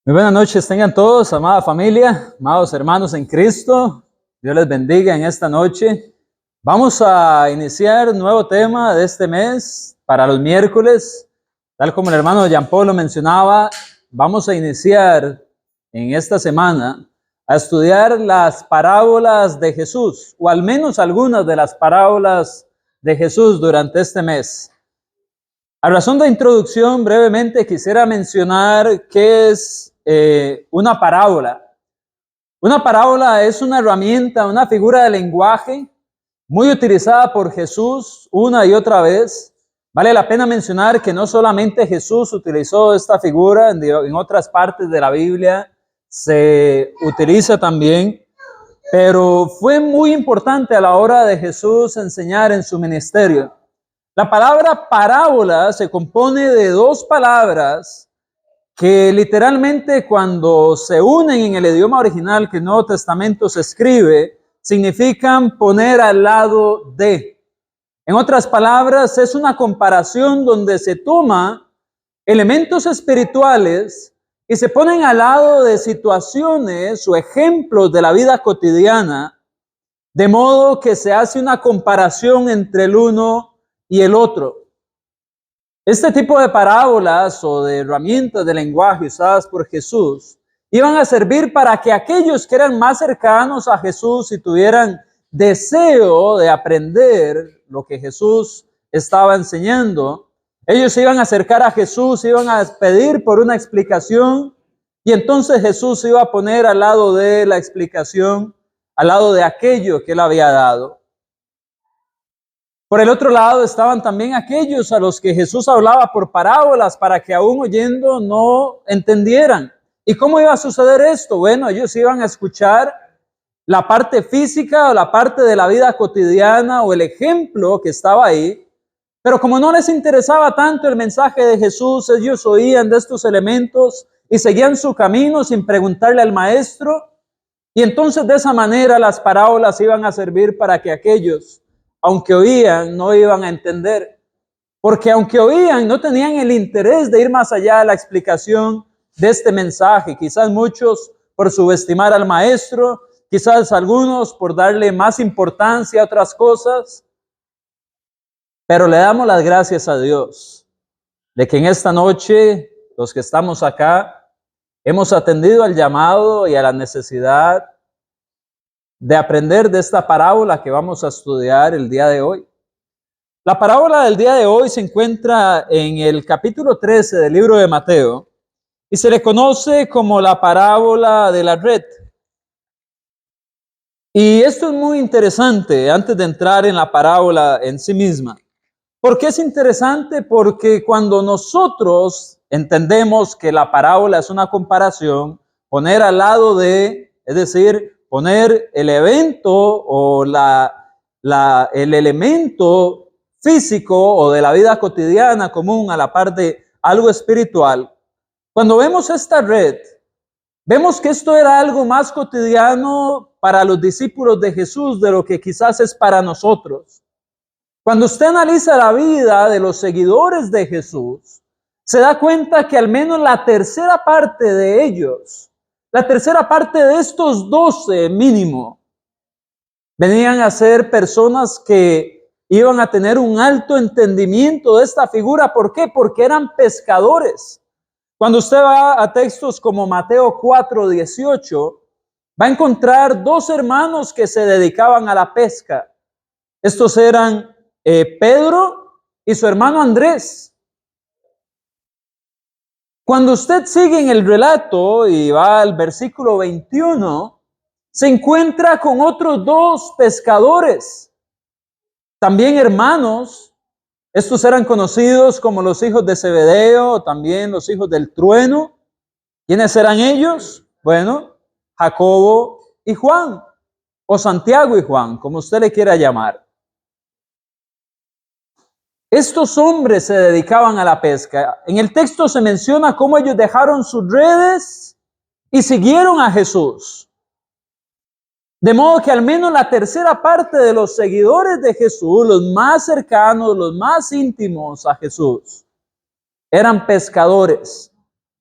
Muy buenas noches, tengan todos, amada familia, amados hermanos en Cristo. Dios les bendiga en esta noche. Vamos a iniciar un nuevo tema de este mes para los miércoles. Tal como el hermano Jean Paul lo mencionaba, vamos a iniciar en esta semana a estudiar las parábolas de Jesús, o al menos algunas de las parábolas de Jesús durante este mes. A razón de introducción, brevemente quisiera mencionar qué es una parábola. Una parábola es una herramienta, una figura de lenguaje muy utilizada por Jesús una y otra vez. Vale la pena mencionar que no solamente Jesús utilizó esta figura, en otras partes de la Biblia se utiliza también, pero fue muy importante a la hora de Jesús enseñar en su ministerio. La palabra parábola se compone de dos palabras que literalmente cuando se unen en el idioma original que el Nuevo Testamento se escribe, significan poner al lado de. En otras palabras, es una comparación donde se toma elementos espirituales y se ponen al lado de situaciones o ejemplos de la vida cotidiana, de modo que se hace una comparación entre el uno y el otro. Este tipo de parábolas o de herramientas de lenguaje usadas por Jesús iban a servir para que aquellos que eran más cercanos a Jesús y tuvieran deseo de aprender lo que Jesús estaba enseñando, ellos se iban a acercar a Jesús, iban a pedir por una explicación y entonces Jesús se iba a poner al lado de la explicación, al lado de aquello que él había dado. Por el otro lado estaban también aquellos a los que Jesús hablaba por parábolas para que aún oyendo no entendieran. ¿Y cómo iba a suceder esto? Bueno, ellos iban a escuchar la parte física o la parte de la vida cotidiana o el ejemplo que estaba ahí, pero como no les interesaba tanto el mensaje de Jesús, ellos oían de estos elementos y seguían su camino sin preguntarle al maestro, y entonces de esa manera las parábolas iban a servir para que aquellos, aunque oían, no iban a entender. Porque aunque oían, no tenían el interés de ir más allá de la explicación de este mensaje. Quizás muchos por subestimar al maestro, quizás algunos por darle más importancia a otras cosas. Pero le damos las gracias a Dios de que en esta noche, los que estamos acá, hemos atendido al llamado y a la necesidad de aprender de esta parábola que vamos a estudiar el día de hoy. La parábola del día de hoy se encuentra en el capítulo 13 del libro de Mateo y se le conoce como la parábola de la red. Y esto es muy interesante antes de entrar en la parábola en sí misma. ¿Por qué es interesante? Porque cuando nosotros entendemos que la parábola es una comparación, poner al lado de, es decir, poner el evento o el elemento físico o de la vida cotidiana común a la par de algo espiritual, cuando vemos esta red, vemos que esto era algo más cotidiano para los discípulos de Jesús de lo que quizás es para nosotros. Cuando usted analiza la vida de los seguidores de Jesús, se da cuenta que al menos la tercera parte de ellos, la tercera parte de estos 12 mínimo, venían a ser personas que iban a tener un alto entendimiento de esta figura. ¿Por qué? Porque eran pescadores. Cuando usted va a textos como Mateo 4:18, va a encontrar dos hermanos que se dedicaban a la pesca. Estos eran Pedro y su hermano Andrés. Cuando usted sigue en el relato y va al versículo 21, se encuentra con otros dos pescadores, también hermanos. Estos eran conocidos como los hijos de Zebedeo, también los hijos del trueno. ¿Quiénes eran ellos? Bueno, Jacobo y Juan, o Santiago y Juan, como usted le quiera llamar. Estos hombres se dedicaban a la pesca. En el texto se menciona cómo ellos dejaron sus redes y siguieron a Jesús. De modo que al menos la tercera parte de los seguidores de Jesús, los más cercanos, los más íntimos a Jesús, eran pescadores.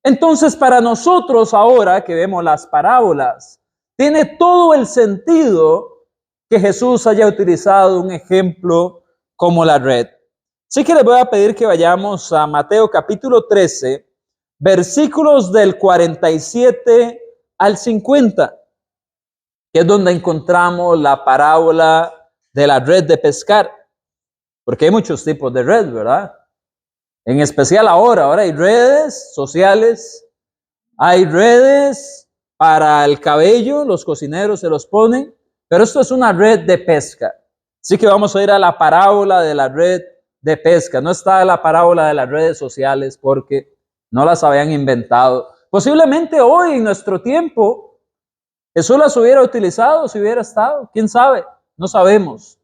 Entonces, para nosotros ahora que vemos las parábolas, tiene todo el sentido que Jesús haya utilizado un ejemplo como la red. Así que les voy a pedir que vayamos a Mateo capítulo 13, versículos del 47 al 50, que es donde encontramos la parábola de la red de pescar, porque hay muchos tipos de red, ¿verdad? En especial ahora hay redes sociales, hay redes para el cabello, los cocineros se los ponen, pero esto es una red de pesca. Así que vamos a ir a la parábola de la red de pesca. No está la parábola de las redes sociales porque no las habían inventado. Posiblemente hoy, en nuestro tiempo, Jesús las hubiera utilizado si hubiera estado. ¿Quién sabe? No sabemos.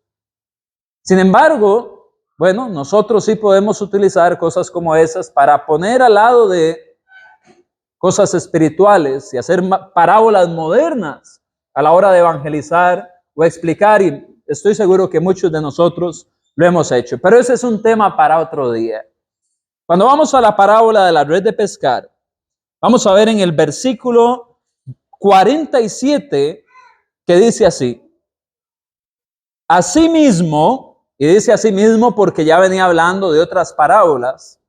Sin embargo, bueno, nosotros sí podemos utilizar cosas como esas para poner al lado de cosas espirituales y hacer parábolas modernas a la hora de evangelizar o explicar, y estoy seguro que muchos de nosotros lo hemos hecho, pero ese es un tema para otro día. Cuando vamos a la parábola de la red de pescar, vamos a ver en el versículo 47 que dice así: asimismo, y dice asimismo porque ya venía hablando de otras parábolas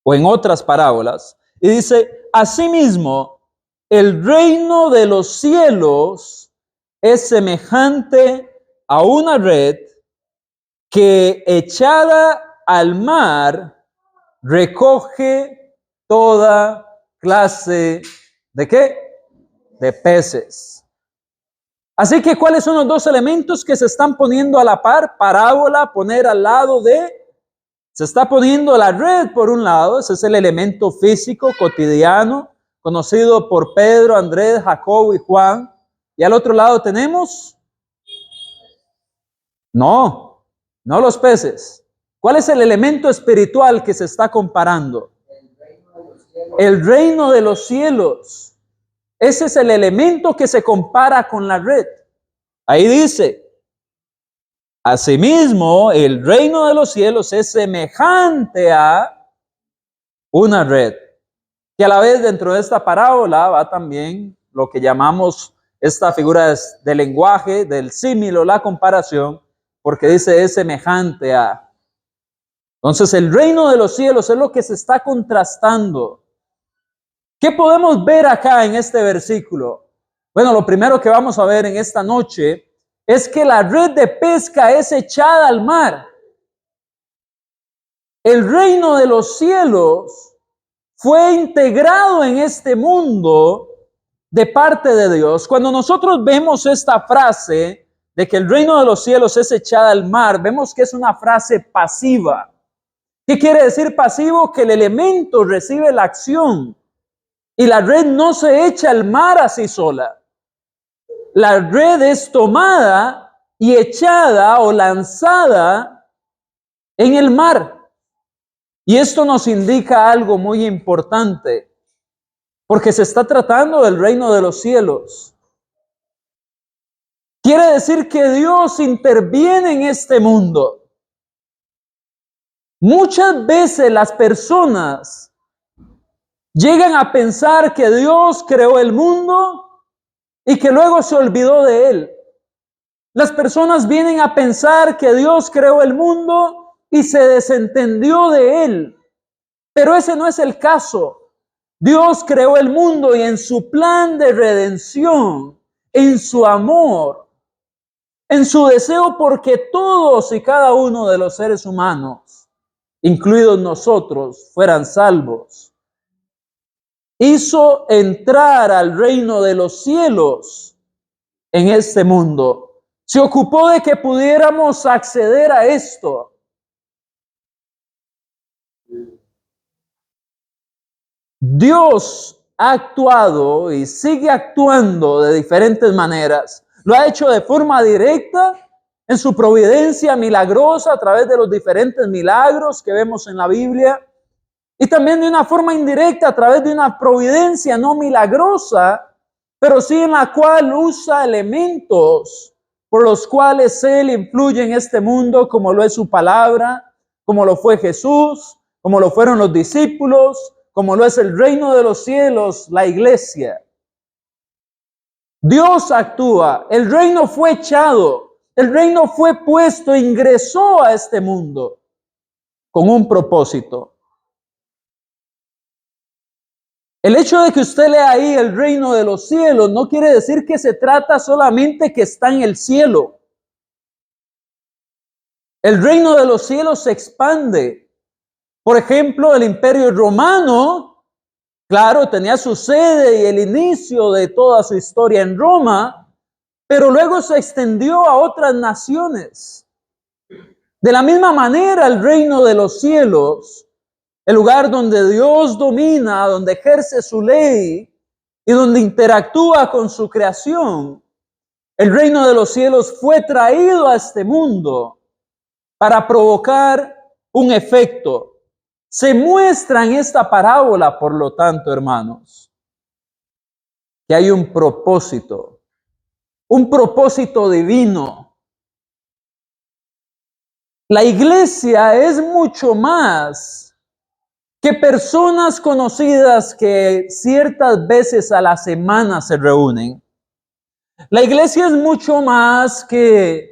o en otras parábolas, y dice: asimismo, el reino de los cielos es semejante a una red que echada al mar recoge toda clase ¿de qué? De peces. Así que, ¿cuáles son los dos elementos que se están poniendo a la par? Parábola, poner al lado de... Se está poniendo la red por un lado, ese es el elemento físico cotidiano, conocido por Pedro, Andrés, Jacobo y Juan. Y al otro lado tenemos... No los peces. ¿Cuál es el elemento espiritual que se está comparando? El reino de los cielos. Ese es el elemento que se compara con la red. Ahí dice: asimismo, el reino de los cielos es semejante a una red. Que a la vez dentro de esta parábola va también lo que llamamos esta figura de lenguaje, del símil o la comparación, porque dice es semejante a. Entonces el reino de los cielos es lo que se está contrastando. ¿Qué podemos ver acá en este versículo? Bueno, lo primero que vamos a ver en esta noche es que la red de pesca es echada al mar. El reino de los cielos fue integrado en este mundo de parte de Dios. Cuando nosotros vemos esta frase de que el reino de los cielos es echada al mar, vemos que es una frase pasiva. ¿Qué quiere decir pasivo? Que el elemento recibe la acción y la red no se echa al mar así sola. La red es tomada y echada o lanzada en el mar. Y esto nos indica algo muy importante, porque se está tratando del reino de los cielos. Quiere decir que Dios interviene en este mundo. Muchas veces las personas llegan a pensar que Dios creó el mundo y que luego se olvidó de él. Las personas vienen a pensar que Dios creó el mundo y se desentendió de él. Pero ese no es el caso. Dios creó el mundo y en su plan de redención, en su amor, en su deseo porque todos y cada uno de los seres humanos, incluidos nosotros, fueran salvos, hizo entrar al reino de los cielos en este mundo. Se ocupó de que pudiéramos acceder a esto. Dios ha actuado y sigue actuando de diferentes maneras. Lo ha hecho de forma directa en su providencia milagrosa a través de los diferentes milagros que vemos en la Biblia. Y también de una forma indirecta a través de una providencia no milagrosa, pero sí en la cual usa elementos por los cuales Él influye en este mundo, como lo es su palabra, como lo fue Jesús, como lo fueron los discípulos, como lo es el reino de los cielos, la iglesia. Dios actúa, el reino fue echado, el reino fue puesto, ingresó a este mundo con un propósito. El hecho de que usted lea ahí el reino de los cielos no quiere decir que se trata solamente que está en el cielo. El reino de los cielos se expande. Por ejemplo, el imperio romano, claro, tenía su sede y el inicio de toda su historia en Roma, pero luego se extendió a otras naciones. De la misma manera, el reino de los cielos, el lugar donde Dios domina, donde ejerce su ley y donde interactúa con su creación, el reino de los cielos fue traído a este mundo para provocar un efecto. Se muestra en esta parábola, por lo tanto, hermanos, que hay un propósito divino. La iglesia es mucho más que personas conocidas que ciertas veces a la semana se reúnen. La iglesia es mucho más que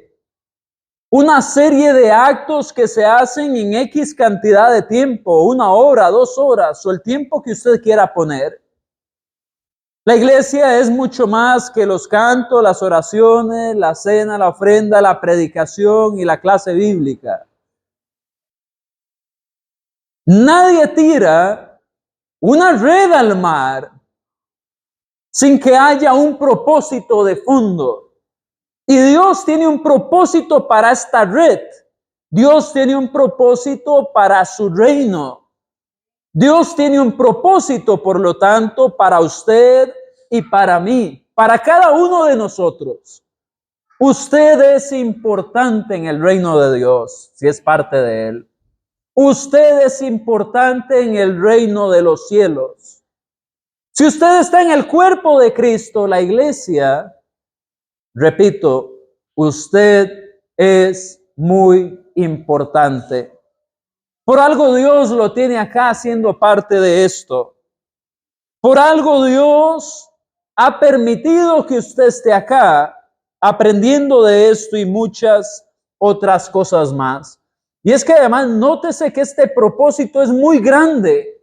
una serie de actos que se hacen en X cantidad de tiempo, 1 hora, 2 horas o el tiempo que usted quiera poner. La iglesia es mucho más que los cantos, las oraciones, la cena, la ofrenda, la predicación y la clase bíblica. Nadie tira una red al mar sin que haya un propósito de fondo. Y Dios tiene un propósito para esta red. Dios tiene un propósito para su reino. Dios tiene un propósito, por lo tanto, para usted y para mí, para cada uno de nosotros. Usted es importante en el reino de Dios, si es parte de él. Usted es importante en el reino de los cielos. Si usted está en el cuerpo de Cristo, la iglesia, repito, usted es muy importante. Por algo Dios lo tiene acá siendo parte de esto. Por algo Dios ha permitido que usted esté acá aprendiendo de esto y muchas otras cosas más. Y es que además nótese que este propósito es muy grande.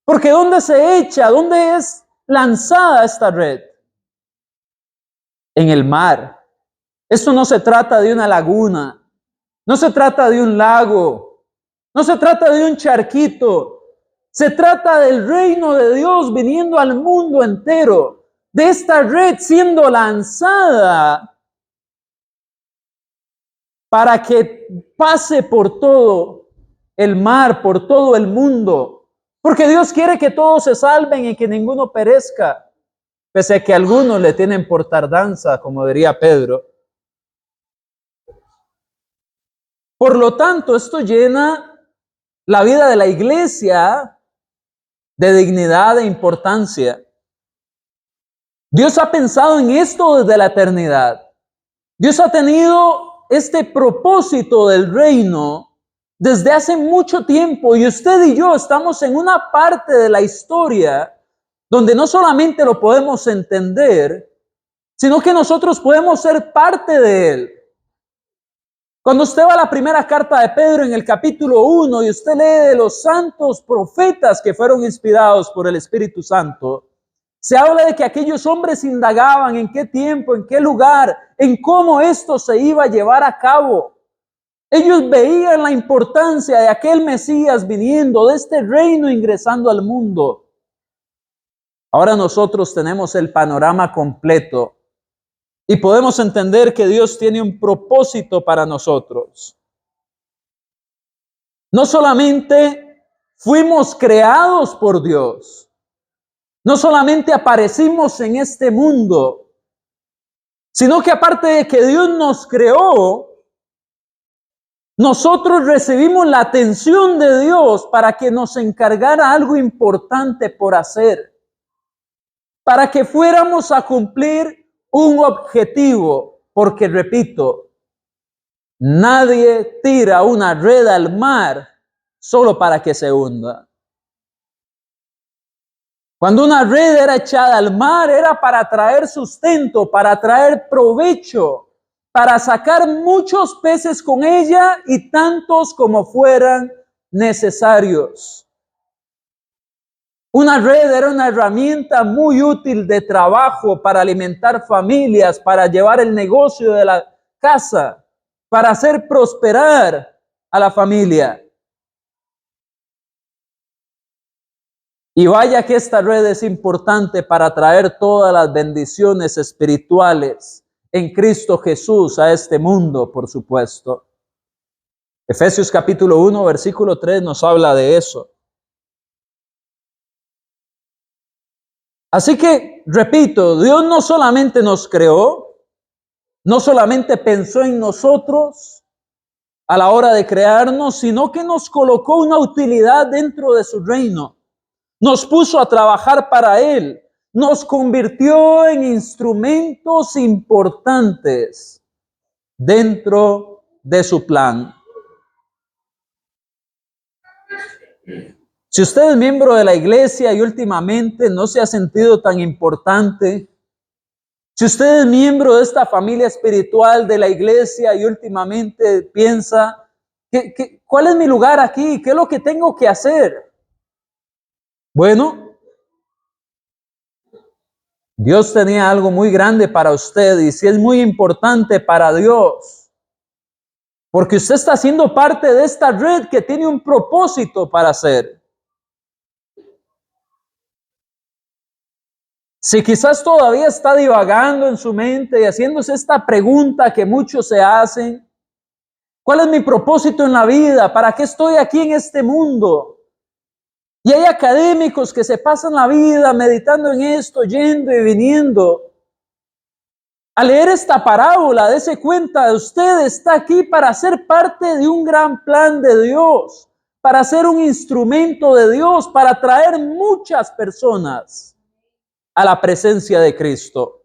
Porque ¿dónde se echa? ¿Dónde es lanzada esta red? En el mar. Esto no se trata de una laguna, no se trata de un lago, no se trata de un charquito, se trata del reino de Dios viniendo al mundo entero, de esta red siendo lanzada para que pase por todo el mar, por todo el mundo, porque Dios quiere que todos se salven y que ninguno perezca, pese a que algunos le tienen por tardanza, como diría Pedro. Por lo tanto, esto llena la vida de la iglesia de dignidad e importancia. Dios ha pensado en esto desde la eternidad. Dios ha tenido este propósito del reino desde hace mucho tiempo y usted y yo estamos en una parte de la historia donde no solamente lo podemos entender, sino que nosotros podemos ser parte de él. Cuando usted va a la primera carta de Pedro en el capítulo 1 y usted lee de los santos profetas que fueron inspirados por el Espíritu Santo, se habla de que aquellos hombres indagaban en qué tiempo, en qué lugar, en cómo esto se iba a llevar a cabo. Ellos veían la importancia de aquel Mesías viniendo, de este reino ingresando al mundo. Ahora nosotros tenemos el panorama completo. Y podemos entender que Dios tiene un propósito para nosotros. No solamente fuimos creados por Dios, no solamente aparecimos en este mundo, sino que aparte de que Dios nos creó, nosotros recibimos la atención de Dios para que nos encargara algo importante por hacer, para que fuéramos a cumplir un objetivo. Porque, repito, nadie tira una red al mar solo para que se hunda. Cuando una red era echada al mar, era para traer sustento, para traer provecho, para sacar muchos peces con ella y tantos como fueran necesarios. Una red era una herramienta muy útil de trabajo para alimentar familias, para llevar el negocio de la casa, para hacer prosperar a la familia. Y vaya que esta red es importante para traer todas las bendiciones espirituales en Cristo Jesús a este mundo, por supuesto. Efesios capítulo 1, versículo 3 nos habla de eso. Así que, repito, Dios no solamente nos creó, no solamente pensó en nosotros a la hora de crearnos, sino que nos colocó una utilidad dentro de su reino. Nos puso a trabajar para Él. Nos convirtió en instrumentos importantes dentro de su plan. Si usted es miembro de la iglesia y últimamente no se ha sentido tan importante, si usted es miembro de esta familia espiritual de la iglesia y últimamente piensa, ¿cuál es mi lugar aquí? ¿Qué es lo que tengo que hacer? Bueno, Dios tenía algo muy grande para usted y sí es muy importante para Dios, porque usted está siendo parte de esta red que tiene un propósito para hacer. Si quizás todavía está divagando en su mente y haciéndose esta pregunta que muchos se hacen, ¿cuál es mi propósito en la vida? ¿Para qué estoy aquí en este mundo? Y hay académicos que se pasan la vida meditando en esto, yendo y viniendo. Al leer esta parábola, dése cuenta, usted está aquí para ser parte de un gran plan de Dios, para ser un instrumento de Dios, para traer muchas personas a la presencia de Cristo.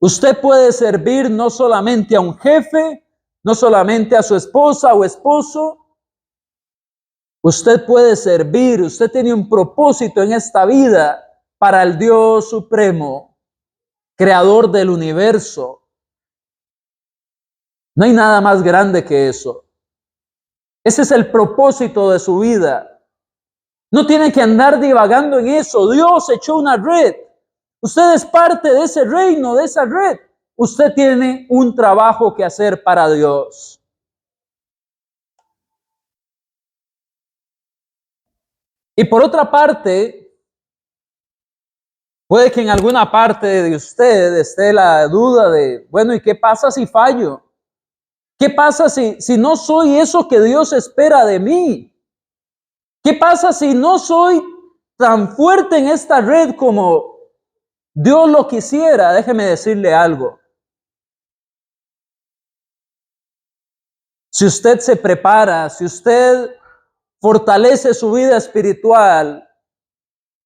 Usted puede servir no solamente a un jefe, no solamente a su esposa o esposo. Usted puede servir, usted tiene un propósito en esta vida para el Dios supremo, creador del universo. No hay nada más grande que eso. Ese es el propósito de su vida. No tiene que andar divagando en eso. Dios echó una red. Usted es parte de ese reino, de esa red. Usted tiene un trabajo que hacer para Dios. Y por otra parte, puede que en alguna parte de usted esté la duda de, bueno, ¿y qué pasa si fallo? ¿Qué pasa si no soy eso que Dios espera de mí? ¿Qué pasa si no soy tan fuerte en esta red como Dios lo quisiera? Déjeme decirle algo. Si usted se prepara, si usted fortalece su vida espiritual,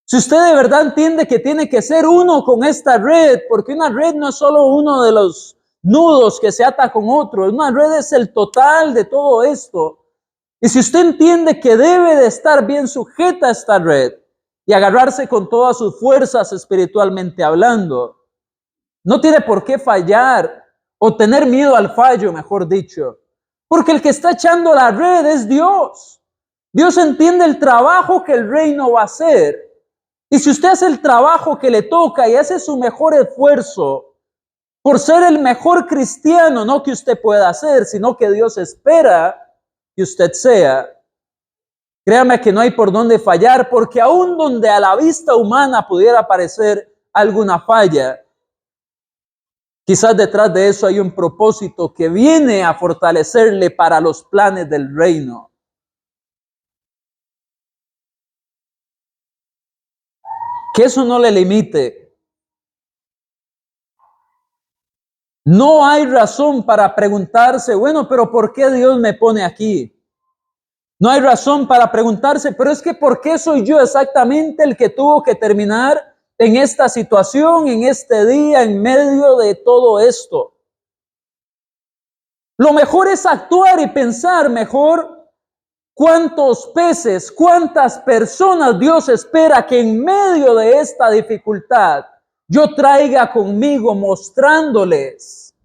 si usted de verdad entiende que tiene que ser uno con esta red, porque una red no es solo uno de los nudos que se ata con otro, una red es el total de todo esto. Y si usted entiende que debe de estar bien sujeta a esta red y agarrarse con todas sus fuerzas espiritualmente hablando, no tiene por qué fallar o tener miedo al fallo, mejor dicho, porque el que está echando la red es Dios. Dios entiende el trabajo que el reino va a hacer. Y si usted hace el trabajo que le toca y hace su mejor esfuerzo por ser el mejor cristiano, no que usted pueda hacer, sino que Dios espera que usted sea, créame que no hay por dónde fallar, porque aun donde a la vista humana pudiera parecer alguna falla, quizás detrás de eso hay un propósito que viene a fortalecerle para los planes del reino. Que eso no le limite. No hay razón para preguntarse, bueno, pero ¿por qué Dios me pone aquí? No hay razón para preguntarse, pero es que ¿por qué soy yo exactamente el que tuvo que terminar en esta situación, en este día, en medio de todo esto? Lo mejor es actuar y pensar mejor cuántos peces, cuántas personas Dios espera que en medio de esta dificultad yo traiga conmigo mostrándoles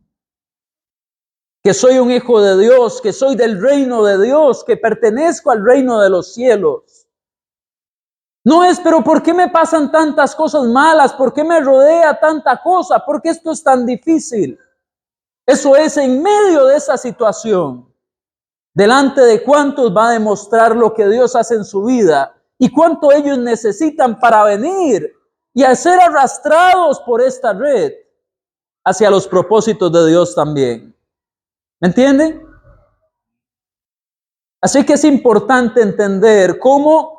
que soy un hijo de Dios, que soy del reino de Dios, que pertenezco al reino de los cielos. No es, pero ¿por qué me pasan tantas cosas malas? ¿Por qué me rodea tanta cosa? ¿Por qué esto es tan difícil? Eso es en medio de esa situación. Delante de cuántos va a demostrar lo que Dios hace en su vida y cuánto ellos necesitan para venir y a ser arrastrados por esta red hacia los propósitos de Dios también. ¿Me entienden? Así que es importante entender cómo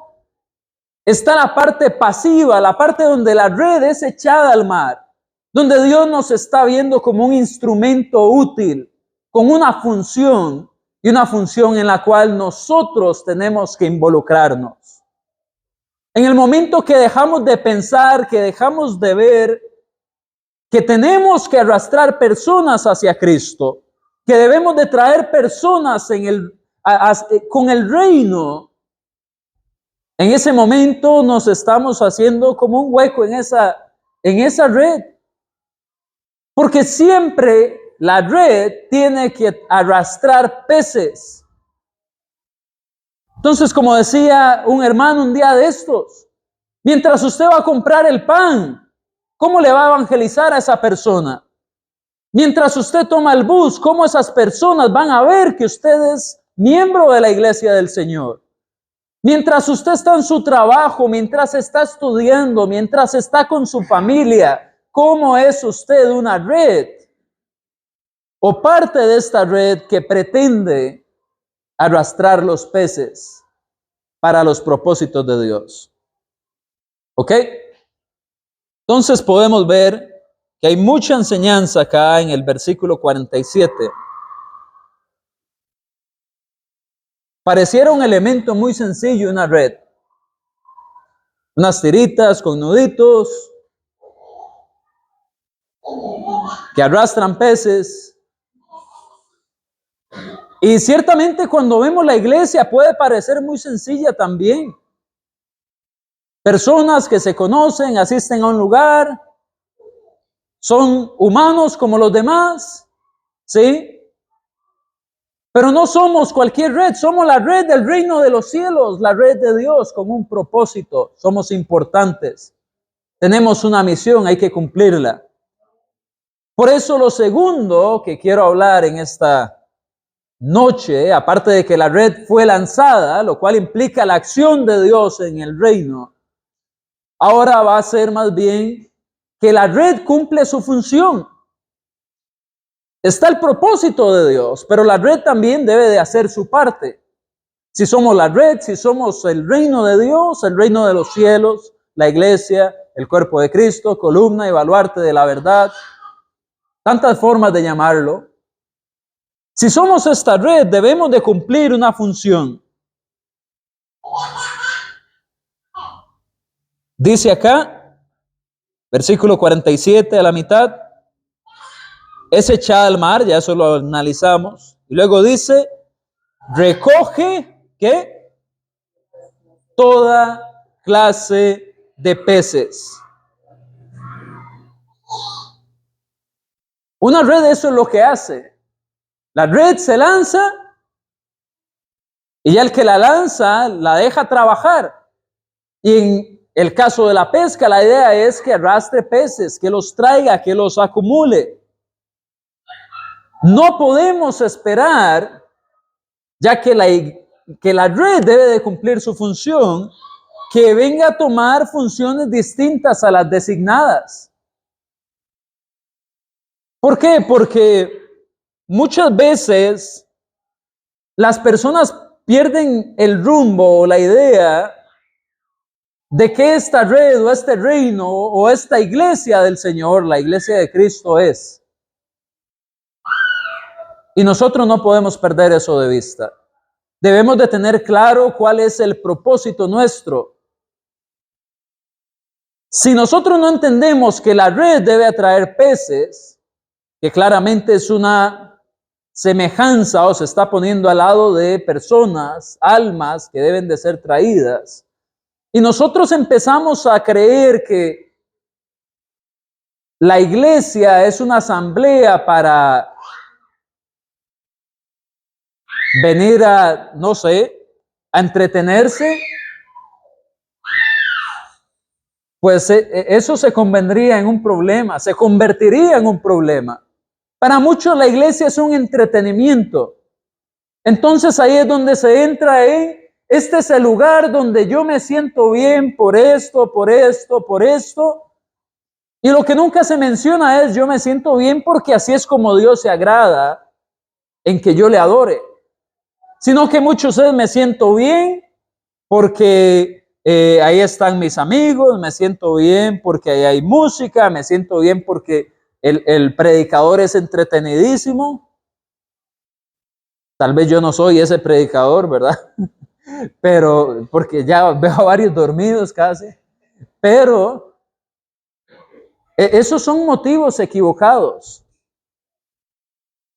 está la parte pasiva, la parte donde la red es echada al mar, donde Dios nos está viendo como un instrumento útil, con una función y una función en la cual nosotros tenemos que involucrarnos. En el momento que dejamos de pensar, que dejamos de ver que tenemos que arrastrar personas hacia Cristo, que debemos de traer personas con el reino, en ese momento nos estamos haciendo como un hueco en esa red. Porque siempre la red tiene que arrastrar peces. Entonces, como decía un hermano un día de estos, mientras usted va a comprar el pan, ¿cómo le va a evangelizar a esa persona? Mientras usted toma el bus, ¿cómo esas personas van a ver que usted es miembro de la iglesia del Señor? Mientras usted está en su trabajo, mientras está estudiando, mientras está con su familia, ¿cómo es usted una red o parte de esta red que pretende arrastrar los peces para los propósitos de Dios? ¿Ok? Entonces podemos ver que hay mucha enseñanza acá en el versículo 47. Pareciera un elemento muy sencillo, una red. Unas tiritas con nuditos que arrastran peces. Y ciertamente cuando vemos la iglesia puede parecer muy sencilla también. Personas que se conocen, asisten a un lugar, son humanos como los demás, ¿sí? Pero no somos cualquier red, somos la red del reino de los cielos, la red de Dios con un propósito. Somos importantes. Tenemos una misión, hay que cumplirla. Por eso lo segundo que quiero hablar en esta noche, aparte de que la red fue lanzada, lo cual implica la acción de Dios en el reino, ahora va a ser más bien que la red cumple su función. Está el propósito de Dios, pero la red también debe de hacer su parte. Si somos la red, si somos el reino de Dios, el reino de los cielos, la iglesia, el cuerpo de Cristo, columna y baluarte de la verdad, tantas formas de llamarlo. Si somos esta red, debemos de cumplir una función. Dice acá, versículo 47 a la mitad, es echada al mar, ya eso lo analizamos. Y luego dice, recoge, ¿qué? Toda clase de peces. Una red eso es lo que hace. La red se lanza y ya el que la lanza la deja trabajar. Y en el caso de la pesca, la idea es que arrastre peces, que los traiga, que los acumule. No podemos esperar, ya que la red debe de cumplir su función, que venga a tomar funciones distintas a las designadas. ¿Por qué? Porque muchas veces las personas pierden el rumbo o la idea de que esta red o este reino o esta iglesia del Señor, la iglesia de Cristo es. Y nosotros no podemos perder eso de vista. Debemos de tener claro cuál es el propósito nuestro. Si nosotros no entendemos que la red debe atraer peces, que claramente es una semejanza o se está poniendo al lado de personas, almas que deben de ser traídas. Y nosotros empezamos a creer que la iglesia es una asamblea para venir a, no sé, a entretenerse. Pues eso se convendría en un problema, se convertiría en un problema. Para muchos la iglesia es un entretenimiento. Entonces ahí es donde se entra en, este es el lugar donde yo me siento bien por esto, por esto, por esto. Y lo que nunca se menciona es, yo me siento bien porque así es como Dios se agrada en que yo le adore. Sino que muchos es, me siento bien porque ahí están mis amigos, me siento bien porque ahí hay música, me siento bien porque el predicador es entretenidísimo. Tal vez yo no soy ese predicador, ¿verdad? Pero, porque ya veo a varios dormidos casi. Pero esos son motivos equivocados.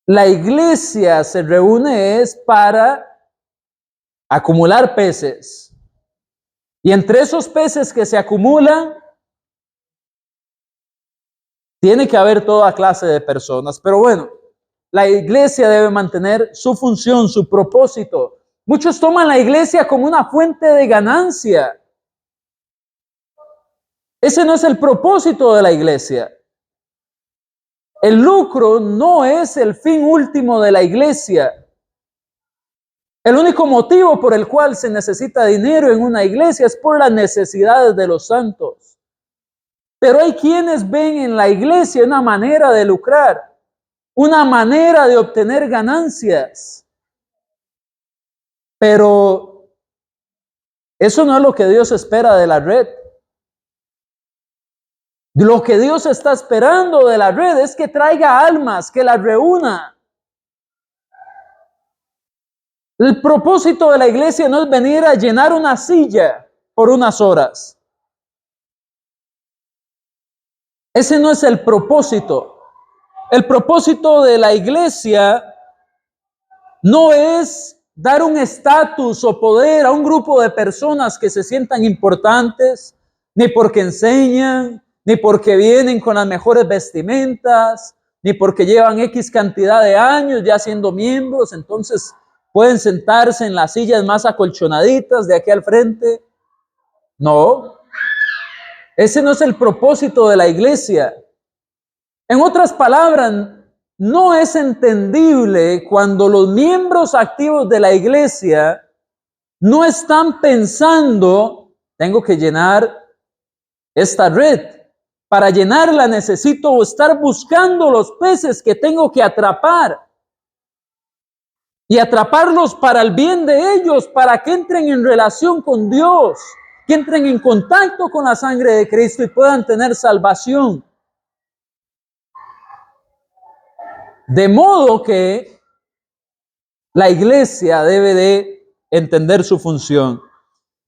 La iglesia se reúne es para acumular peces. Y entre esos peces que se acumulan, tiene que haber toda clase de personas. Pero bueno, la iglesia debe mantener su función, su propósito. Muchos toman la iglesia como una fuente de ganancia. Ese no es el propósito de la iglesia. El lucro no es el fin último de la iglesia. El único motivo por el cual se necesita dinero en una iglesia es por las necesidades de los santos. Pero hay quienes ven en la iglesia una manera de lucrar, una manera de obtener ganancias. Pero eso no es lo que Dios espera de la red. Lo que Dios está esperando de la red es que traiga almas, que las reúna. El propósito de la iglesia no es venir a llenar una silla por unas horas. Ese no es el propósito. El propósito de la iglesia no es dar un estatus o poder a un grupo de personas que se sientan importantes, ni porque enseñan, ni porque vienen con las mejores vestimentas, ni porque llevan X cantidad de años ya siendo miembros, entonces pueden sentarse en las sillas más acolchonaditas de aquí al frente. No, ese no es el propósito de la iglesia. En otras palabras, no es entendible cuando los miembros activos de la iglesia no están pensando, tengo que llenar esta red. Para llenarla necesito estar buscando los peces que tengo que atrapar. Y atraparlos para el bien de ellos, para que entren en relación con Dios, que entren en contacto con la sangre de Cristo y puedan tener salvación. De modo que la iglesia debe de entender su función.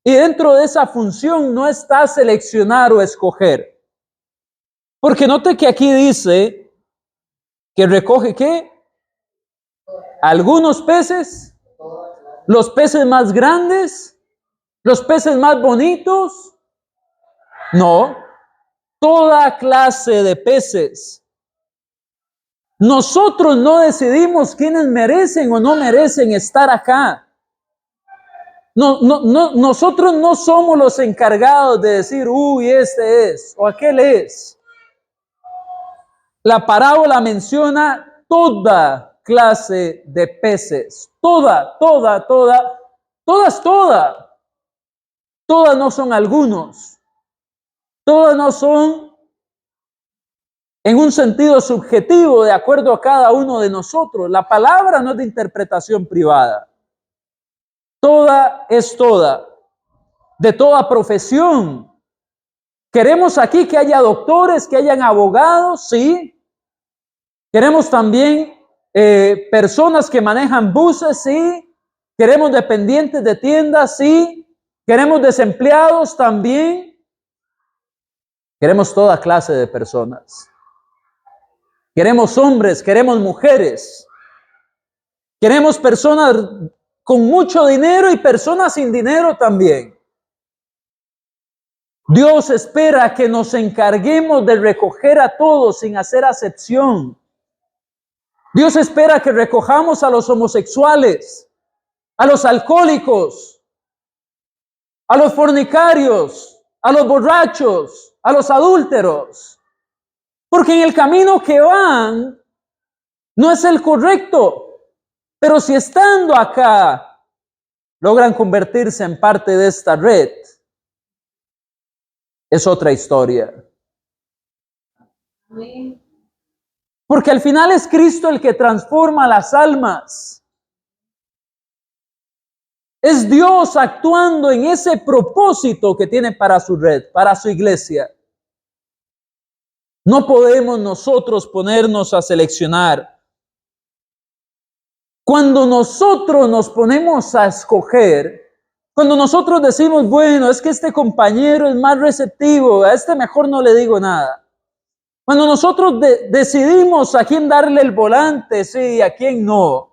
Y dentro de esa función no está seleccionar o escoger. Porque note que aquí dice que recoge ¿qué? Algunos peces, los peces más grandes, los peces más bonitos. No, toda clase de peces. Nosotros no decidimos quiénes merecen o no merecen estar acá. Nosotros no somos los encargados de decir, uy, este es o aquel es. La parábola menciona toda clase de peces. Todas. Todas no son algunos. Todas no son en un sentido subjetivo de acuerdo a cada uno de nosotros. La palabra no es de interpretación privada. Toda es toda, de toda profesión. Queremos aquí que haya doctores, que hayan abogados, sí. Queremos también personas que manejan buses, sí. Queremos dependientes de tiendas, sí. Queremos desempleados también. Queremos toda clase de personas. Queremos hombres, queremos mujeres. Queremos personas con mucho dinero y personas sin dinero también. Dios espera que nos encarguemos de recoger a todos sin hacer acepción. Dios espera que recojamos a los homosexuales, a los alcohólicos, a los fornicarios, a los borrachos, a los adúlteros. Porque en el camino que van no es el correcto. Pero si estando acá logran convertirse en parte de esta red, es otra historia. Porque al final es Cristo el que transforma las almas. Es Dios actuando en ese propósito que tiene para su red, para su iglesia. No podemos nosotros ponernos a seleccionar. Cuando nosotros nos ponemos a escoger, cuando nosotros decimos, bueno, es que este compañero es más receptivo, a este mejor no le digo nada. Cuando nosotros decidimos a quién darle el volante, sí, a quién no.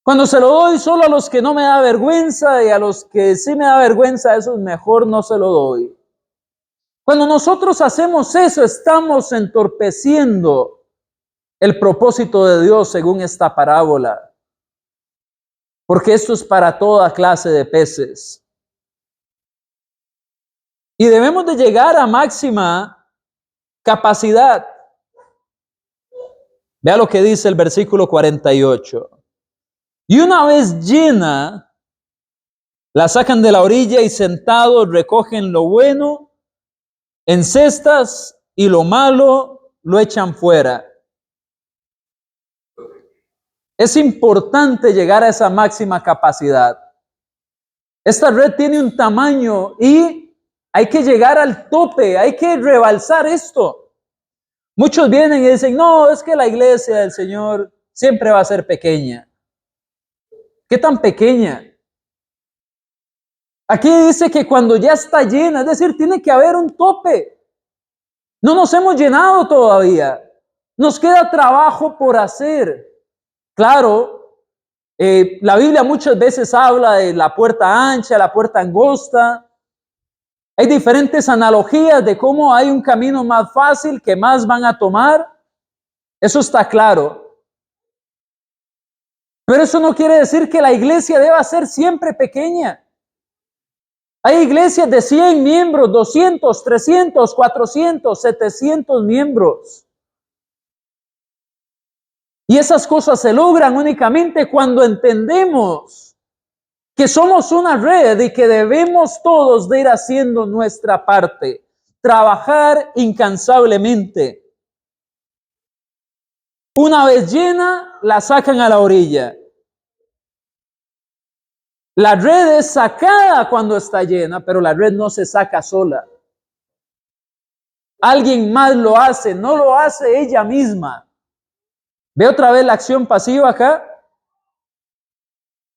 Cuando se lo doy solo a los que no me da vergüenza y a los que sí me da vergüenza, a esos mejor no se lo doy. Cuando nosotros hacemos eso, estamos entorpeciendo el propósito de Dios según esta parábola. Porque esto es para toda clase de peces. Y debemos de llegar a máxima capacidad. Vea lo que dice el versículo 48. Y una vez llena, la sacan de la orilla y sentados recogen lo bueno en cestas y lo malo lo echan fuera. Es importante llegar a esa máxima capacidad. Esta red tiene un tamaño y hay que llegar al tope, hay que rebalsar esto. Muchos vienen y dicen, no, es que la iglesia del Señor siempre va a ser pequeña. ¿Qué tan pequeña? Aquí dice que cuando ya está llena, es decir, tiene que haber un tope. No nos hemos llenado todavía. Nos queda trabajo por hacer. Claro, la Biblia muchas veces habla de la puerta ancha, la puerta angosta. Hay diferentes analogías de cómo hay un camino más fácil que más van a tomar. Eso está claro. Pero eso no quiere decir que la iglesia deba ser siempre pequeña. Hay iglesias de 100 miembros, 200, 300, 400, 700 miembros. Y esas cosas se logran únicamente cuando entendemos que somos una red y que debemos todos de ir haciendo nuestra parte, trabajar incansablemente. Una vez llena, la sacan a la orilla. La red es sacada cuando está llena, pero la red no se saca sola. Alguien más lo hace, no lo hace ella misma. ¿Ve otra vez la acción pasiva acá?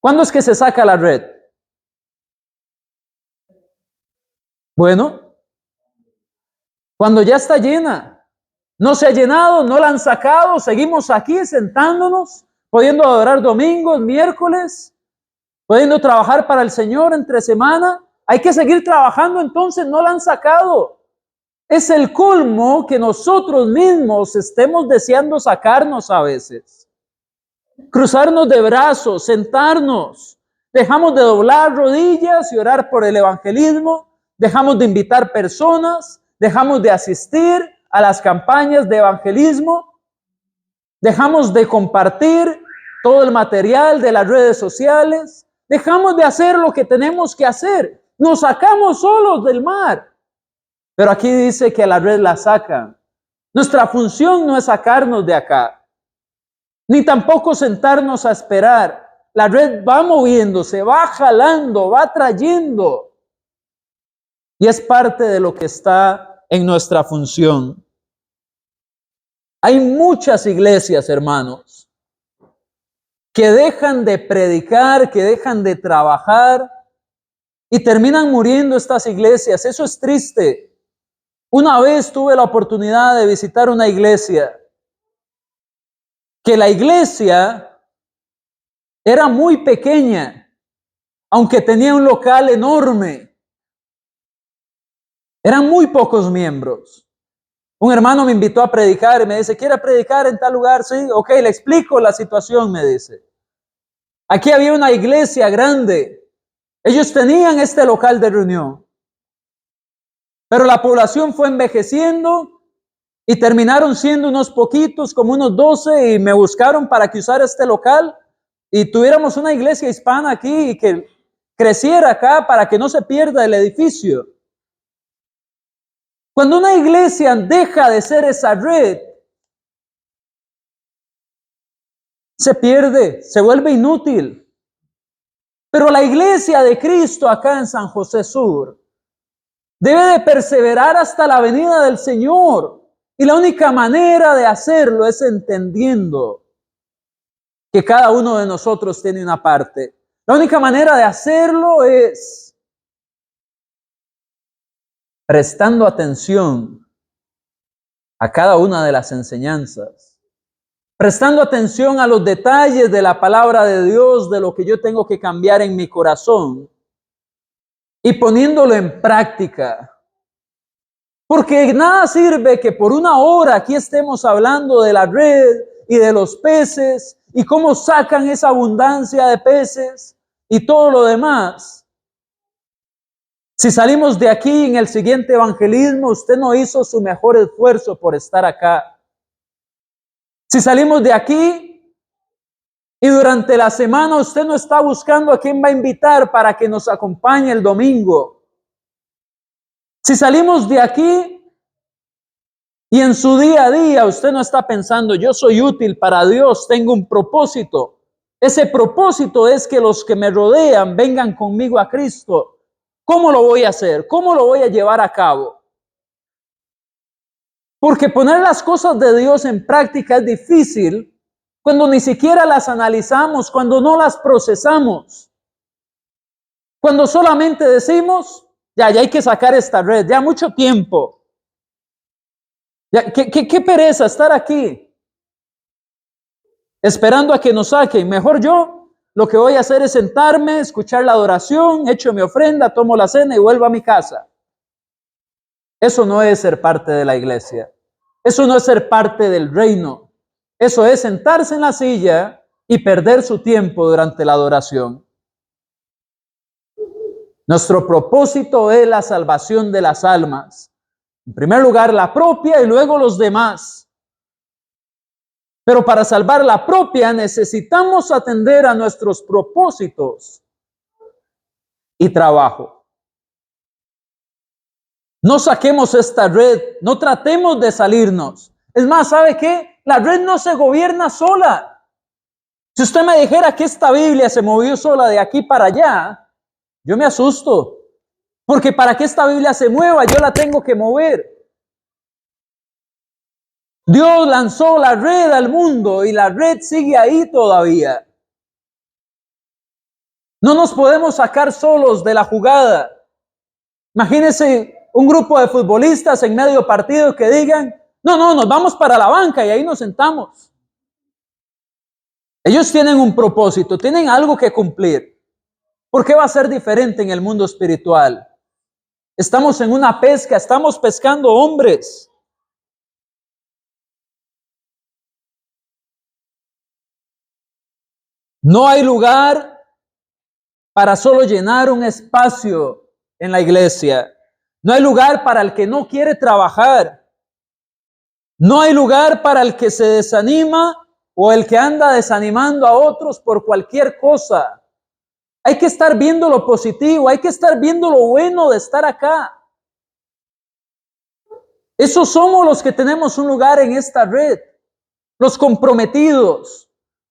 ¿Cuándo es que se saca la red? Bueno, cuando ya está llena. No se ha llenado, no la han sacado, seguimos aquí sentándonos, pudiendo adorar domingos, miércoles, pudiendo trabajar para el Señor entre semana. Hay que seguir trabajando, entonces no la han sacado. Es el colmo que nosotros mismos estemos deseando sacarnos a veces. Cruzarnos de brazos, sentarnos. Dejamos de doblar rodillas y orar por el evangelismo. Dejamos de invitar personas. Dejamos de asistir a las campañas de evangelismo. Dejamos de compartir todo el material de las redes sociales. Dejamos de hacer lo que tenemos que hacer. Nos sacamos solos del mar. Pero aquí dice que a la red la sacan. Nuestra función no es sacarnos de acá, ni tampoco sentarnos a esperar. La red va moviéndose, va jalando, va trayendo. Y es parte de lo que está en nuestra función. Hay muchas iglesias, hermanos, que dejan de predicar, que dejan de trabajar y terminan muriendo estas iglesias. Eso es triste. Una vez tuve la oportunidad de visitar una iglesia que la iglesia era muy pequeña, aunque tenía un local enorme. Eran muy pocos miembros. Un hermano me invitó a predicar y me dice, ¿quiere predicar en tal lugar? Sí, ok, le explico la situación, me dice. Aquí había una iglesia grande. Ellos tenían este local de reunión. Pero la población fue envejeciendo y terminaron siendo unos poquitos, como unos 12, y me buscaron para que usara este local y tuviéramos una iglesia hispana aquí y que creciera acá para que no se pierda el edificio. Cuando una iglesia deja de ser esa red, se pierde, se vuelve inútil. Pero la iglesia de Cristo acá en San José Sur debe de perseverar hasta la venida del Señor. Y la única manera de hacerlo es entendiendo que cada uno de nosotros tiene una parte. La única manera de hacerlo es prestando atención a cada una de las enseñanzas, prestando atención a los detalles de la palabra de Dios, de lo que yo tengo que cambiar en mi corazón y poniéndolo en práctica. Porque nada sirve que por una hora aquí estemos hablando de la red y de los peces y cómo sacan esa abundancia de peces y todo lo demás. Si salimos de aquí en el siguiente evangelismo, usted no hizo su mejor esfuerzo por estar acá. Si salimos de aquí y durante la semana usted no está buscando a quién va a invitar para que nos acompañe el domingo. Si salimos de aquí y en su día a día usted no está pensando, yo soy útil para Dios, tengo un propósito. Ese propósito es que los que me rodean vengan conmigo a Cristo. ¿Cómo lo voy a hacer? ¿Cómo lo voy a llevar a cabo? Porque poner las cosas de Dios en práctica es difícil cuando ni siquiera las analizamos, cuando no las procesamos. Cuando solamente decimos, ya hay que sacar esta red, ya mucho tiempo. Ya, qué pereza estar aquí esperando a que nos saquen. Mejor yo lo que voy a hacer es sentarme, escuchar la adoración, echo mi ofrenda, tomo la cena y vuelvo a mi casa. Eso no es ser parte de la iglesia. Eso no es ser parte del reino. Eso es sentarse en la silla y perder su tiempo durante la adoración. Nuestro propósito es la salvación de las almas. En primer lugar, la propia y luego los demás. Pero para salvar la propia necesitamos atender a nuestros propósitos y trabajo. No saquemos esta red, no tratemos de salirnos. Es más, ¿sabe qué? La red no se gobierna sola. Si usted me dijera que esta Biblia se movió sola de aquí para allá, yo me asusto. Porque para que esta Biblia se mueva, yo la tengo que mover. Dios lanzó la red al mundo y la red sigue ahí todavía. No nos podemos sacar solos de la jugada. Imagínense un grupo de futbolistas en medio partido que digan, no, nos vamos para la banca y ahí nos sentamos. Ellos tienen un propósito, tienen algo que cumplir. ¿Por qué va a ser diferente en el mundo espiritual? Estamos en una pesca, estamos pescando hombres. No hay lugar para solo llenar un espacio en la iglesia. No hay lugar para el que no quiere trabajar. No hay lugar para el que se desanima o el que anda desanimando a otros por cualquier cosa. Hay que estar viendo lo positivo, hay que estar viendo lo bueno de estar acá. Esos somos los que tenemos un lugar en esta red, los comprometidos,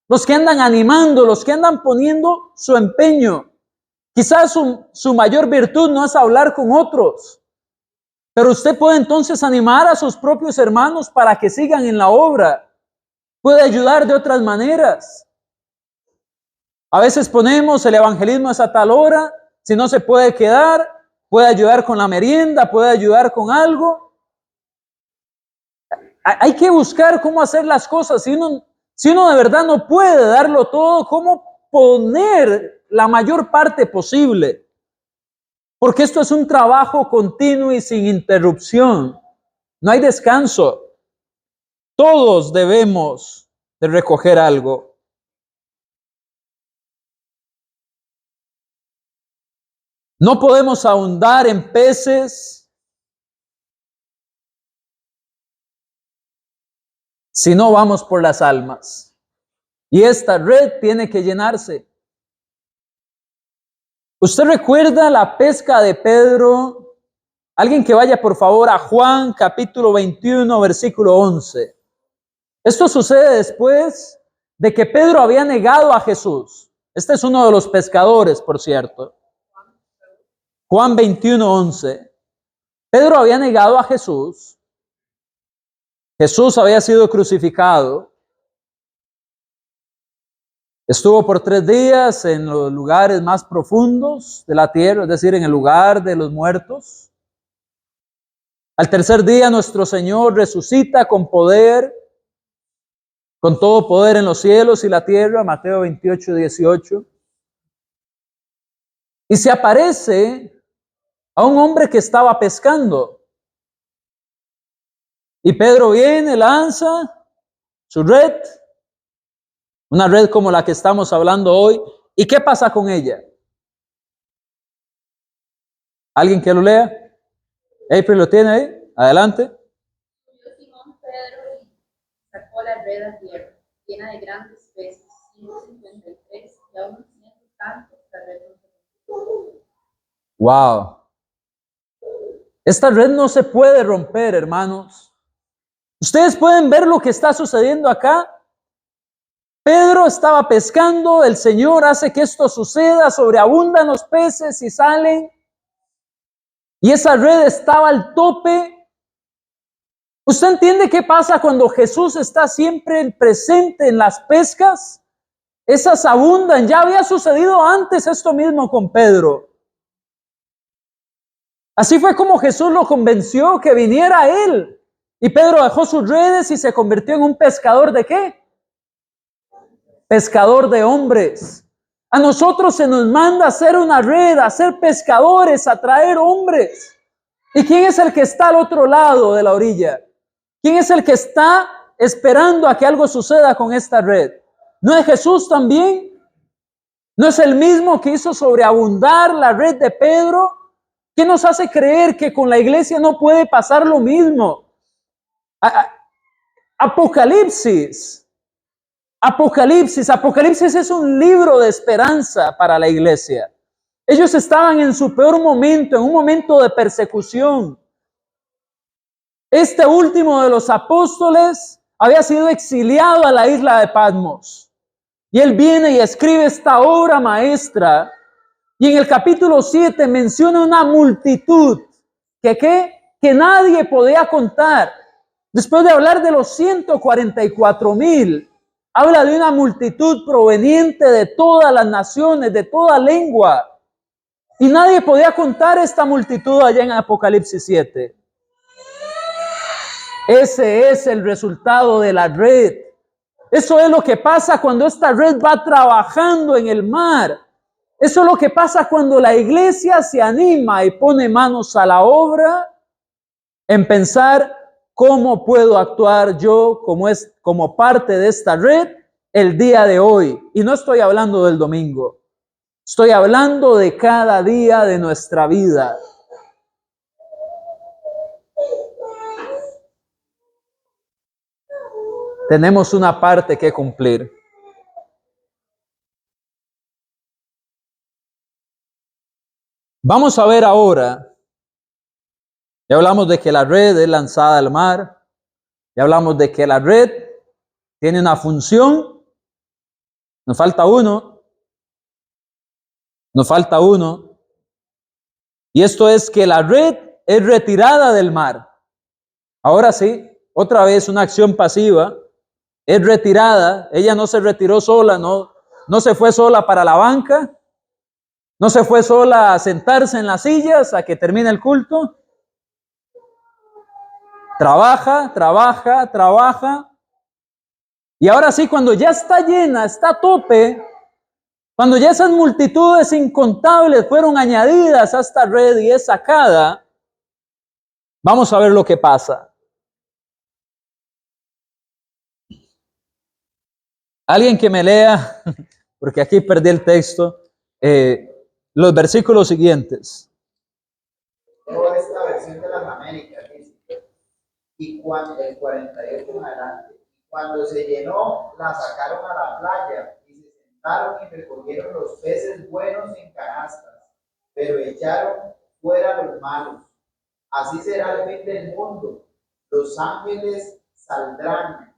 los que andan animando, los que andan poniendo su empeño. Quizás su mayor virtud no es hablar con otros, pero usted puede entonces animar a sus propios hermanos para que sigan en la obra. Puede ayudar de otras maneras. A veces ponemos el evangelismo es a tal hora, si no se puede quedar, puede ayudar con la merienda, puede ayudar con algo. Hay que buscar cómo hacer las cosas. Si uno de verdad no puede darlo todo, ¿cómo poner la mayor parte posible? Porque esto es un trabajo continuo y sin interrupción. No hay descanso. Todos debemos de recoger algo. No podemos ahondar en peces si no vamos por las almas. Y esta red tiene que llenarse. ¿Usted recuerda la pesca de Pedro? Alguien que vaya por favor a Juan capítulo 21, versículo 11. Esto sucede después de que Pedro había negado a Jesús. Este es uno de los pescadores, por cierto. Juan 21, 11. Pedro había negado a Jesús. Jesús había sido crucificado. Estuvo por 3 días en los lugares más profundos de la tierra, es decir, en el lugar de los muertos. Al tercer día nuestro Señor resucita con poder, con todo poder en los cielos y la tierra, Mateo 28, 18. Y se aparece a un hombre que estaba pescando. Y Pedro viene, lanza su red, una red como la que estamos hablando hoy. ¿Y qué pasa con ella? ¿Alguien que lo lea? April, ¿lo tiene ahí? Adelante. Subió Simón Pedro y sacó la red a tierra, llena de grandes peces, 153, y aún siendo tantos, la red no se rompió. Wow. Esta red no se puede romper, hermanos. Ustedes pueden ver lo que está sucediendo acá. Pedro estaba pescando, el Señor hace que esto suceda, sobreabundan los peces y salen. Y esa red estaba al tope. ¿Usted entiende qué pasa cuando Jesús está siempre presente en las pescas? Esas abundan. Ya había sucedido antes esto mismo con Pedro. Así fue como Jesús lo convenció que viniera a él. Y Pedro dejó sus redes y se convirtió en un pescador ¿de qué? Pescador de hombres. A nosotros se nos manda a hacer una red, a ser pescadores, a traer hombres. ¿Y quién es el que está al otro lado de la orilla? ¿Quién es el que está esperando a que algo suceda con esta red? ¿No es Jesús también? ¿No es el mismo que hizo sobreabundar la red de Pedro? ¿Qué nos hace creer que con la iglesia no puede pasar lo mismo? Apocalipsis es un libro de esperanza para la iglesia. Ellos estaban en su peor momento, en un momento de persecución. Este último de los apóstoles había sido exiliado a la isla de Patmos. Y él viene y escribe esta obra maestra. Y en el capítulo 7 menciona una multitud que nadie podía contar. Después de hablar de los 144,000, habla de una multitud proveniente de todas las naciones, de toda lengua. Y nadie podía contar esta multitud allá en Apocalipsis 7. Ese es el resultado de la red. Eso es lo que pasa cuando esta red va trabajando en el mar. Eso es lo que pasa cuando la iglesia se anima y pone manos a la obra en pensar cómo puedo actuar yo como parte de esta red el día de hoy. Y no estoy hablando del domingo. Estoy hablando de cada día de nuestra vida. Tenemos una parte que cumplir. Vamos a ver ahora, ya hablamos de que la red es lanzada al mar, ya hablamos de que la red tiene una función, nos falta uno, y esto es que la red es retirada del mar. Ahora sí, otra vez una acción pasiva, es retirada, ella no se retiró sola, no se fue sola para la banca, no se fue sola a sentarse en las sillas a que termine el culto. Trabaja, Y ahora sí, cuando ya está llena, está a tope, cuando ya esas multitudes incontables fueron añadidas a esta red y es sacada, vamos a ver lo que pasa. Alguien que me lea, porque aquí perdí el texto, los versículos siguientes. Toda esta versión de las Américas dice, y cuando el 48 en adelante, cuando se llenó, la sacaron a la playa y se sentaron y recogieron los peces buenos en canastas, pero echaron fuera los malos. Así será el fin del mundo. Los ángeles saldrán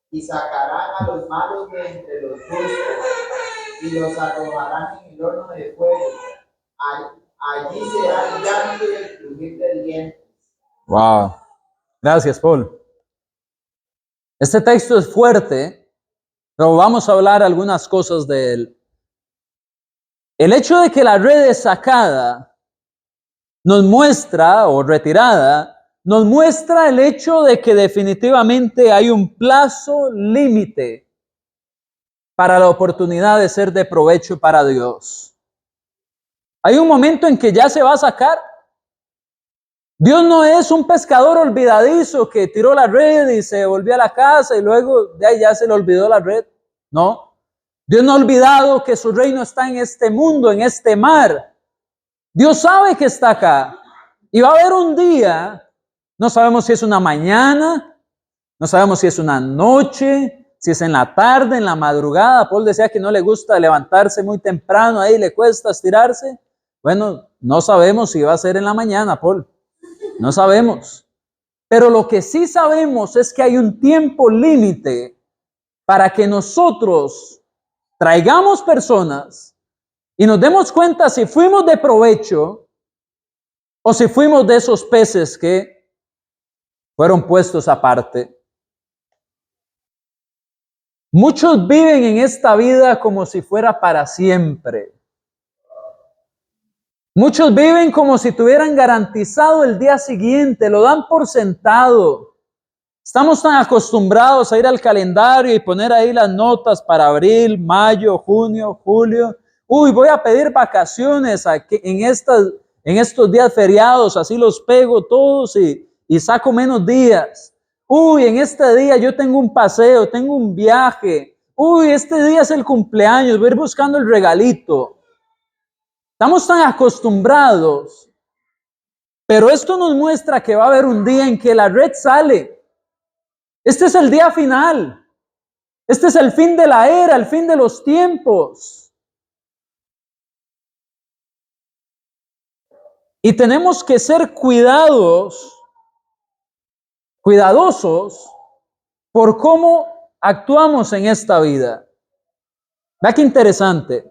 y sacarán a los malos de entre los justos y los arrojarán en el horno de fuego. Allí será el llanto y el crujir de dientes. Wow. Gracias, Paul. Este texto es fuerte, pero vamos a hablar algunas cosas de él. El hecho de que la red es sacada nos muestra, o retirada, nos muestra el hecho de que definitivamente hay un plazo límite para la oportunidad de ser de provecho para Dios. Hay un momento en que ya se va a sacar. Dios no es un pescador olvidadizo que tiró la red y se volvió a la casa y luego de ahí ya se le olvidó la red. No. Dios no ha olvidado que su reino está en este mundo, en este mar. Dios sabe que está acá. Y va a haber un día, no sabemos si es una mañana, no sabemos si es una noche, si es en la tarde, en la madrugada. Paul decía que no le gusta levantarse muy temprano, ahí le cuesta estirarse. Bueno, no sabemos si va a ser en la mañana, Paul. No sabemos. Pero lo que sí sabemos es que hay un tiempo límite para que nosotros traigamos personas y nos demos cuenta si fuimos de provecho o si fuimos de esos peces que fueron puestos aparte. Muchos viven en esta vida como si fuera para siempre. Muchos viven como si tuvieran garantizado el día siguiente, lo dan por sentado. Estamos tan acostumbrados a ir al calendario y poner ahí las notas para abril, mayo, junio, julio. Uy, voy a pedir vacaciones en estos días feriados, así los pego todos y saco menos días. Uy, en este día yo tengo un paseo, tengo un viaje. Uy, este día es el cumpleaños, voy a ir buscando el regalito. Estamos tan acostumbrados, pero esto nos muestra que va a haber un día en que la red sale. Este es el día final. Este es el fin de la era, el fin de los tiempos. Y tenemos que ser cuidadosos por cómo actuamos en esta vida. Vea qué interesante.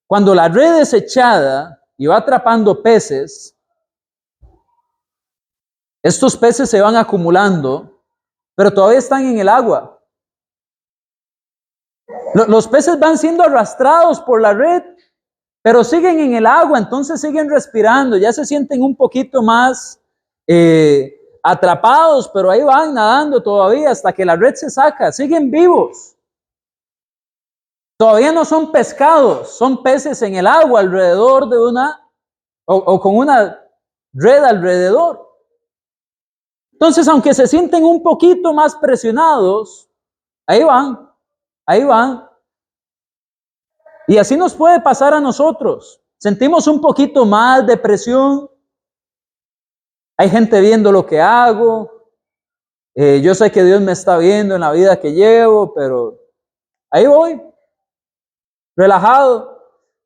Cuando la red es echada y va atrapando peces, estos peces se van acumulando, pero todavía están en el agua. Los peces van siendo arrastrados por la red, pero siguen en el agua, entonces siguen respirando, ya se sienten un poquito más atrapados, pero ahí van nadando todavía hasta que la red se saca, siguen vivos. Todavía no son pescados, son peces en el agua alrededor de o con una red alrededor. Entonces, aunque se sienten un poquito más presionados, ahí van, ahí van. Y así nos puede pasar a nosotros. Sentimos un poquito más de presión. Hay gente viendo lo que hago. Yo sé que Dios me está viendo en la vida que llevo, pero ahí voy. Relajado.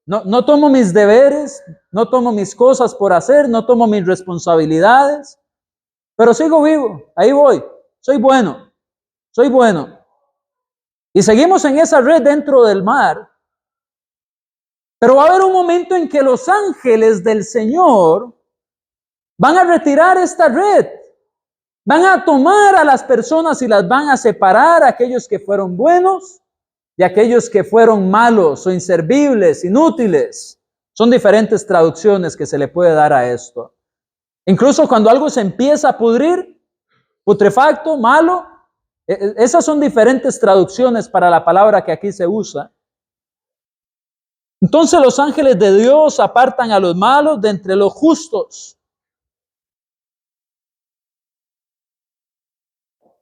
No tomo mis deberes, no tomo mis cosas por hacer, no tomo mis responsabilidades, pero sigo vivo, ahí voy, soy bueno. Y seguimos en esa red dentro del mar, pero va a haber un momento en que los ángeles del Señor van a retirar esta red, van a tomar a las personas y las van a separar, a aquellos que fueron buenos y aquellos que fueron malos o inservibles, inútiles. Son diferentes traducciones que se le puede dar a esto. Incluso cuando algo se empieza a pudrir, putrefacto, malo, Esas son diferentes traducciones para la palabra que aquí se usa. Entonces los ángeles de Dios apartan a los malos de entre los justos.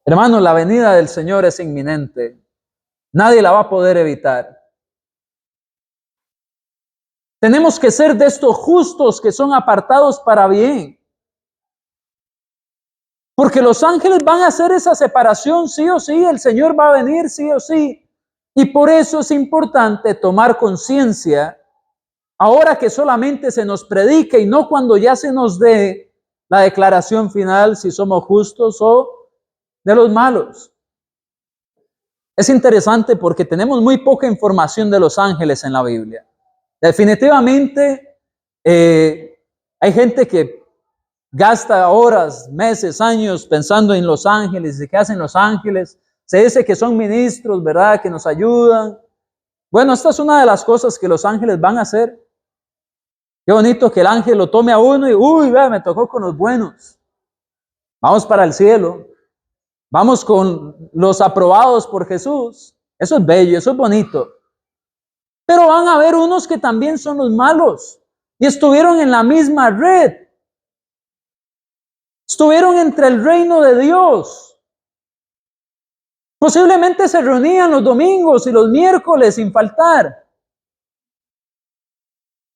Hermanos, la venida del Señor es inminente. Nadie la va a poder evitar. Tenemos que ser de estos justos que son apartados para bien. Porque los ángeles van a hacer esa separación sí o sí, el Señor va a venir sí o sí. Y por eso es importante tomar conciencia, ahora que solamente se nos predique y no cuando ya se nos dé la declaración final si somos justos o de los malos. Es interesante porque tenemos muy poca información de los ángeles en la Biblia. Definitivamente hay gente que gasta horas, meses, años pensando en los ángeles y qué hacen los ángeles. Se dice que son ministros, ¿verdad? Que nos ayudan. Bueno, esta es una de las cosas que los ángeles van a hacer. Qué bonito que el ángel lo tome a uno y, uy, vea, me tocó con los buenos. Vamos para el cielo. Vamos con los aprobados por Jesús. Eso es bello, eso es bonito. Pero van a haber unos que también son los malos y estuvieron en la misma red. Estuvieron entre el reino de Dios. Posiblemente se reunían los domingos y los miércoles sin faltar.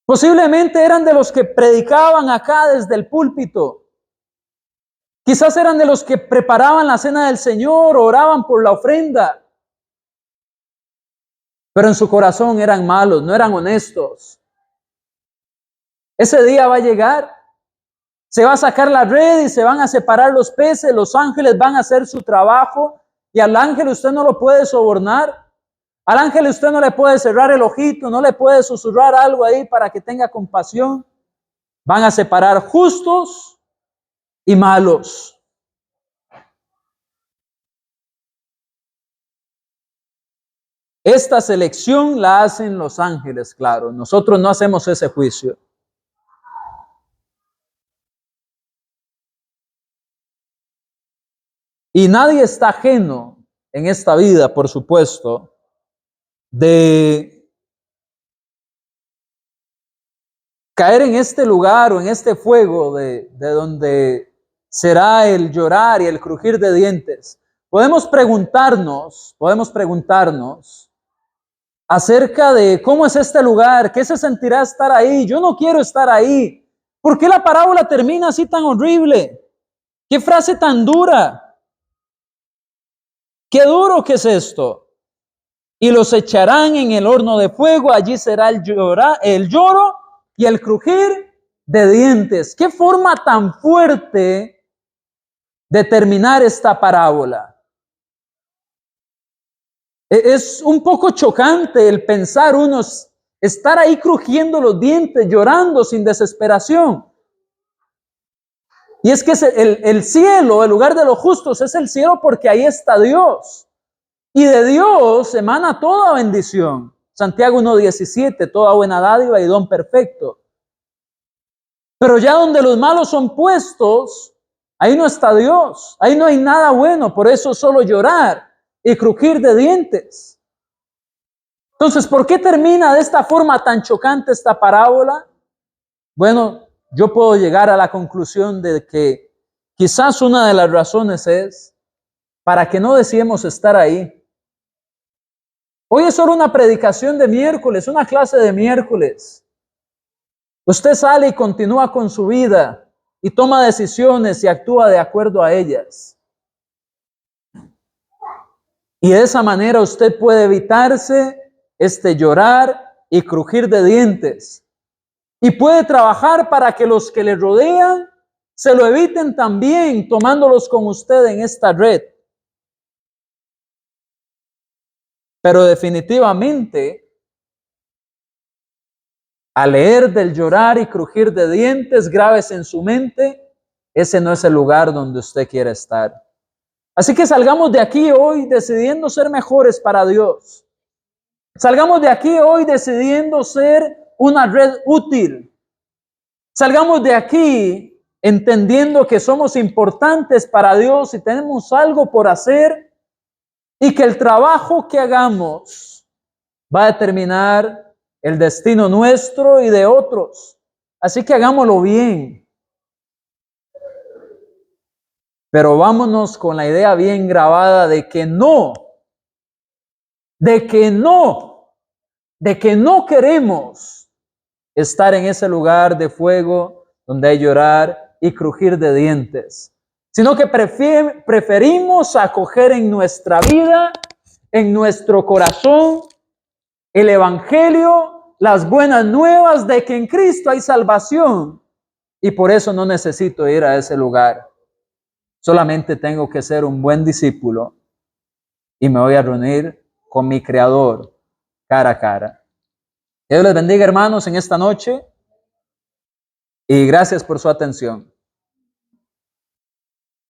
Posiblemente eran de los que predicaban acá desde el púlpito. Quizás eran de los que preparaban la cena del Señor, oraban por la ofrenda. Pero en su corazón eran malos, no eran honestos. Ese día va a llegar. Se va a sacar la red y se van a separar los peces. Los ángeles van a hacer su trabajo. Y al ángel usted no lo puede sobornar. Al ángel usted no le puede cerrar el ojito, no le puede susurrar algo ahí para que tenga compasión. Van a separar justos y malos. Esta selección la hacen los ángeles, claro. Nosotros no hacemos ese juicio. Y nadie está ajeno en esta vida, por supuesto, de caer en este lugar o en este fuego de donde será el llorar y el crujir de dientes. Podemos preguntarnos acerca de cómo es este lugar, qué se sentirá estar ahí. Yo no quiero estar ahí. ¿Por qué la parábola termina así tan horrible? ¿Qué frase tan dura? Qué duro que es esto. Y los echarán en el horno de fuego, allí será el lloro y el crujir de dientes. Qué forma tan fuerte de terminar esta parábola. Es un poco chocante el pensar unos estar ahí crujiendo los dientes, llorando sin desesperación. Y es que el cielo, el lugar de los justos, es el cielo porque ahí está Dios. Y de Dios emana toda bendición. Santiago 1:17, toda buena dádiva y don perfecto. Pero ya donde los malos son puestos, ahí no está Dios. Ahí no hay nada bueno. Por eso solo llorar y crujir de dientes. Entonces, ¿por qué termina de esta forma tan chocante esta parábola? Bueno, yo puedo llegar a la conclusión de que quizás una de las razones es para que no deseemos estar ahí. Hoy es solo una predicación de miércoles, una clase de miércoles. Usted sale y continúa con su vida y toma decisiones y actúa de acuerdo a ellas. Y de esa manera usted puede evitarse llorar y crujir de dientes. Y puede trabajar para que los que le rodean se lo eviten también, tomándolos con usted en esta red. Pero definitivamente, al leer del llorar y crujir de dientes, grábese en su mente, ese no es el lugar donde usted quiere estar. Así que salgamos de aquí hoy decidiendo ser mejores para Dios. Salgamos de aquí hoy decidiendo ser una red útil. Salgamos de aquí entendiendo que somos importantes para Dios y tenemos algo por hacer y que el trabajo que hagamos va a determinar el destino nuestro y de otros. Así que hagámoslo bien. Pero vámonos con la idea bien grabada de que no queremos estar en ese lugar de fuego donde hay llorar y crujir de dientes, sino que preferimos acoger en nuestra vida, en nuestro corazón, el evangelio, las buenas nuevas de que en Cristo hay salvación, y por eso no necesito ir a ese lugar. Solamente tengo que ser un buen discípulo y me voy a reunir con mi Creador cara a cara. Que Dios les bendiga, hermanos, en esta noche, y gracias por su atención.